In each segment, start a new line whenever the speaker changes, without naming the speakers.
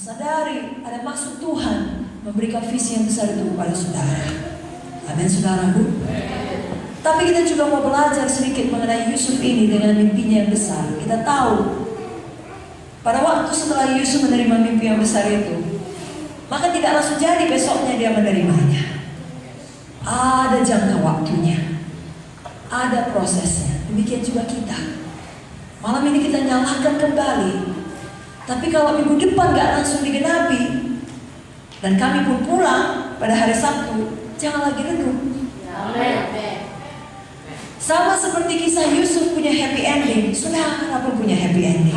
sadari ada maksud Tuhan memberikan visi yang besar itu kepada saudara. Amin, saudaraku. Tapi kita juga mau belajar sedikit mengenai Yusuf ini dengan mimpinya yang besar. Kita tahu pada waktu setelah Yusuf menerima mimpi yang besar itu, maka tidak langsung jadi besoknya dia menerimanya. Ada jangka waktunya, ada prosesnya. Demikian juga kita. Malam ini kita nyalakan kembali. Tapi kalau minggu depan gak langsung digenapi, dan kami pun pulang pada hari Sabtu, jangan lagi renung. Sama seperti kisah Yusuf punya happy ending, saudara pun punya happy ending.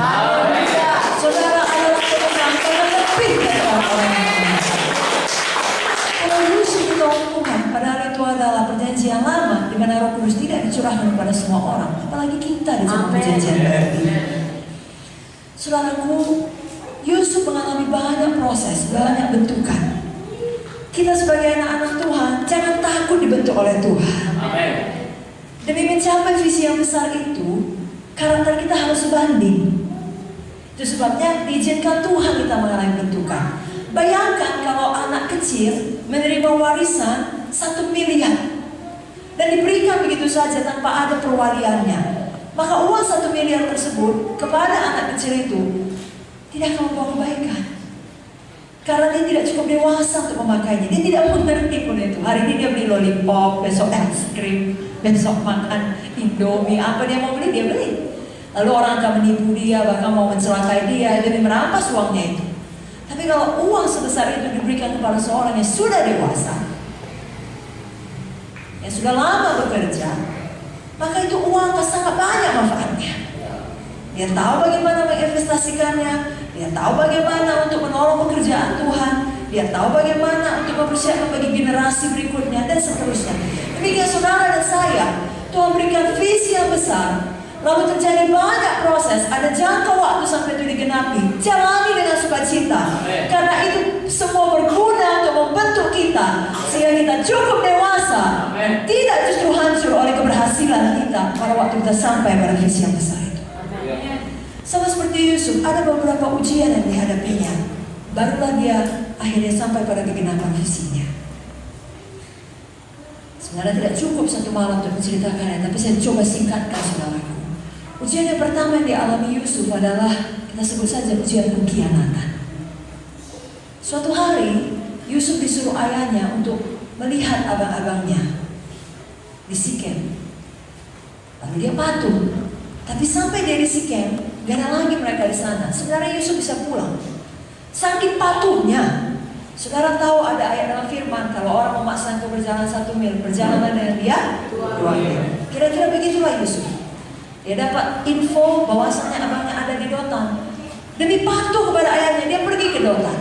Saudara adalah pemenang karena lebih dari orang-orang yang lain. Kalau Yusuf ditolong Tuhan, padahal itu adalah perjanjian lama di mana Roh Kudus tidak dicurahkan kepada semua orang, apalagi kita di dalam perjanjian baru. Saudaraku, Yusuf mengalami banyak proses, banyak bentukan. Kita sebagai anak-anak Tuhan, jangan takut dibentuk oleh Tuhan. Demi mencapai visi yang besar itu, karakter kita harus sebanding. Itu sebabnya diizinkan Tuhan kita mengalami bentukan. Bayangkan kalau anak kecil menerima warisan 1 miliar dan diberikan begitu saja tanpa ada perwaliannya. Maka uang 1 miliar tersebut kepada anak kecil itu tidak akan membawa kebaikan. Karena dia tidak cukup dewasa untuk memakainya. Dia tidak mengerti pun itu. Hari ini dia beli lollipop, besok es krim, besok makan Indomie, apa dia mau beli, dia beli. Lalu orang akan menipu dia, bahkan mau mencelakai dia demi merampas uangnya itu. Tapi kalau uang sebesar itu diberikan kepada seorang yang sudah dewasa, yang sudah lama bekerja, maka itu uang sangat banyak manfaatnya. Dia tahu bagaimana menginvestasikannya, dia tahu bagaimana untuk menolong pekerjaan Tuhan, dia tahu bagaimana untuk mempersiapkan bagi generasi berikutnya, dan seterusnya. Demikian saudara dan saya, Tuhan berikan visi yang besar, lalu terjadi banyak proses, ada jangka waktu sampai itu digenapi. Jalani dengan sukacita, karena itu semua berguna untuk membentuk kita, sehingga kita cukup dewasa, tidak justru hancur oleh keberhasilan kita pada waktu kita sampai pada visi yang besar itu. Sama seperti Yusuf, ada beberapa ujian yang dihadapinya, barulah dia akhirnya sampai pada kegenapan visinya. Sebenarnya tidak cukup 1 malam untuk menceritakannya, tapi saya coba singkatkan, saudaraku. Ujian yang pertama yang dialami Yusuf adalah, kita sebut saja ujian pengkhianatan. Suatu hari Yusuf disuruh ayahnya untuk melihat abang-abangnya di Sikem. Lalu dia patuh. Tapi sampai dia di Sikem, gak ada lagi mereka di sana. Sebenarnya Yusuf bisa pulang. Saking patuhnya. Saudara tahu ada ayat dalam firman, kalau orang memaksa untuk berjalan 1 mil, berjalan dengan dia 2 mil. Kira-kira begitulah Yusuf. Dia dapat info bahwasanya abangnya ada di Dotan. Demi patuh kepada ayahnya, dia pergi ke Dotan.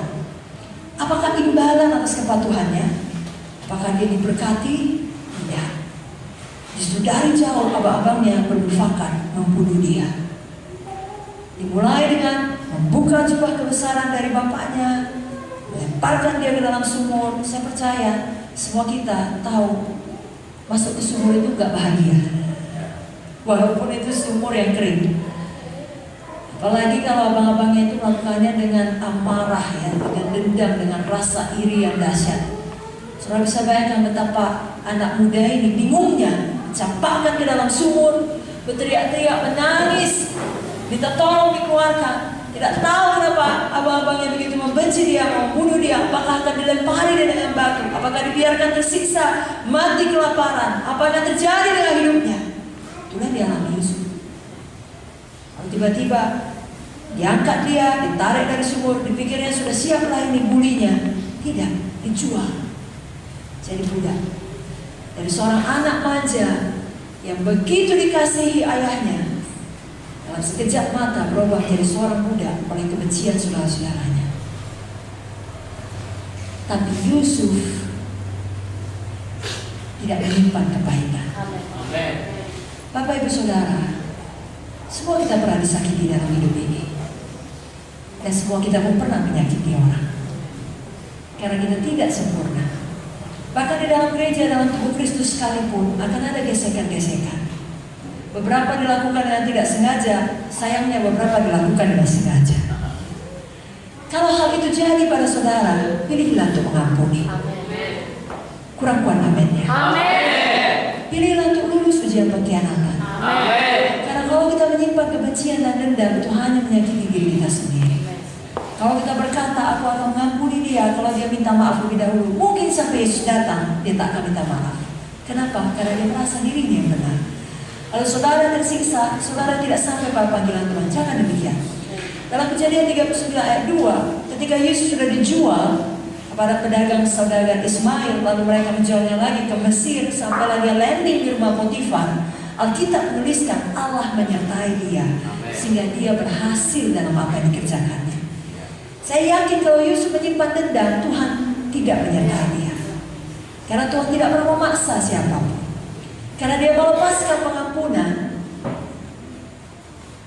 Apakah imbalan atas kepatuhannya? Apakah dia diberkati? Tidak. Justru dari jauh abang-abangnya bermufakat membunuh dia. Dimulai dengan membuka jubah kebesaran dari bapaknya, lemparkan dia ke dalam sumur. Saya percaya semua kita tahu masuk ke sumur itu gak bahagia, walaupun itu sumur yang kering. Apalagi kalau abang-abangnya itu melakukannya dengan amarah, ya, dengan dendam, dengan rasa iri yang dahsyat. Saudara bisa bayangkan betapa anak muda ini bingungnya, campakkan ke dalam sumur, berteriak-teriak, menangis, minta tolong dikeluarkan. Tidak tahu kenapa abang-abangnya begitu membenci dia, membunuh dia. Apakah akan dilempari dia dengan batu? Apakah dibiarkan tersiksa, mati kelaparan? Apa akan terjadi dengan hidupnya? Itulah dia alami Yusuf. Lalu tiba-tiba diangkat dia, ditarik dari sumur, dipikirnya sudah siaplah ini bulinya. Tidak, dijual jadi budak. Dari seorang anak manja yang begitu dikasihi ayahnya, dalam sekejap mata berubah menjadi seorang budak oleh kebencian saudara-saudaranya. Tapi Yusuf tidak menyimpan kebaikan. Bapak Ibu Saudara, semua kita pernah disakiti dalam hidup ini, dan semua kita pun pernah menyakiti orang, karena kita tidak sempurna. Bahkan di dalam gereja, dalam tubuh Kristus sekalipun akan ada gesekan-gesekan. Beberapa dilakukan dengan tidak sengaja, sayangnya beberapa dilakukan dengan sengaja. Kalau hal itu jadi pada saudara, pilihlah untuk mengampuni. Kurang kuat amennya. Pilihlah untuk lulus ujian pengkhianatan. Karena kalau kita menyimpan kebencian dan dendam, itu hanya menyakiti diri kita sendiri. Kalau kita berkata, aku akan mengampuni dia, kalau dia minta maaf lebih dahulu, mungkin sampai Yesus datang, dia tak akan minta maaf. Kenapa? Karena dia merasa dirinya yang benar. Kalau saudara tersiksa, saudara tidak sampai pada panggilan Tuhan. Jangan demikian. Dalam Kejadian 39 ayat 2, ketika Yesus sudah dijual kepada pedagang saudagar Ismail, lalu mereka menjualnya lagi ke Mesir, sampai lagi landing di rumah Potifar, Alkitab menuliskan Allah menyertai dia, sehingga dia berhasil dalam apa yang dikerjakannya. Saya yakin kalau Yusuf menyimpan dendam, Tuhan tidak menyertai dia. Karena Tuhan tidak pernah memaksa siapapun. Karena dia melepaskan pengampunan,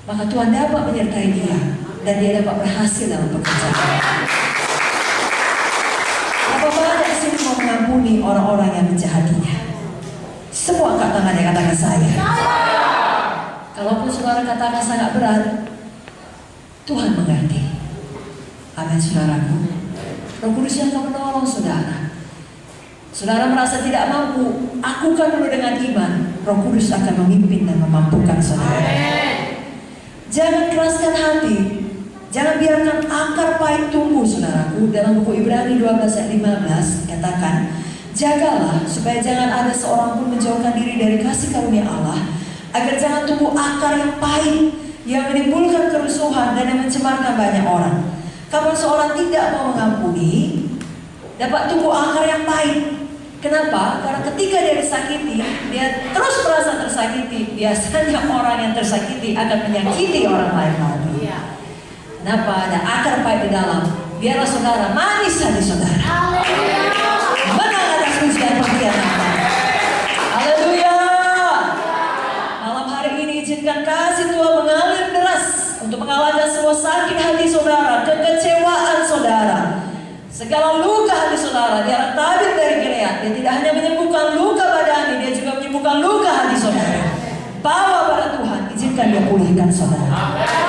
maka Tuhan dapat menyertai dia, dan dia dapat berhasil dalam pekerjaan. Apa banyak sini mau mengampuni orang-orang yang menjahatinya? Semua angkat tangan yang katakan saya. Kalaupun saudara katakan sangat berat, Tuhan mengerti. Amin saudaraku. Roh Kudus yang akan menolong saudara. Saudara merasa tidak mampu, akukan dulu dengan iman. Roh Kudus akan memimpin dan memampukan saudara. Jangan keraskan hati. Jangan biarkan akar pahit tumbuh saudaraku. Dalam buku Ibrani 12 ayat 15 katakan, jagalah supaya jangan ada seorang pun menjauhkan diri dari kasih karunia Allah, agar jangan tumbuh akar yang pahit yang menimbulkan kerusuhan dan yang mencemarkan banyak orang. Kalau seorang tidak mau mengampuni, dapat tumbuh akar yang pahit. Kenapa? Karena ketika dia disakiti, dia terus merasa tersakiti. Biasanya orang yang tersakiti akan menyakiti orang lain lagi. Kenapa? Ada akar pahit di dalam. Biarlah saudara manis hati saudara. Menang atas ujian pengkhianatan. Haleluya. Malam hari ini izinkan kasih Tuhan mengalir deras untuk mengalahkan semua sakit hati saudara, kekecewaan saudara, segala luka hati saudara. Dia tabir dari Gilead. Dia tidak hanya menyembuhkan luka badani, dia juga menyembuhkan luka hati saudara. Bawa pada Tuhan, izinkan dia pulihkan saudara.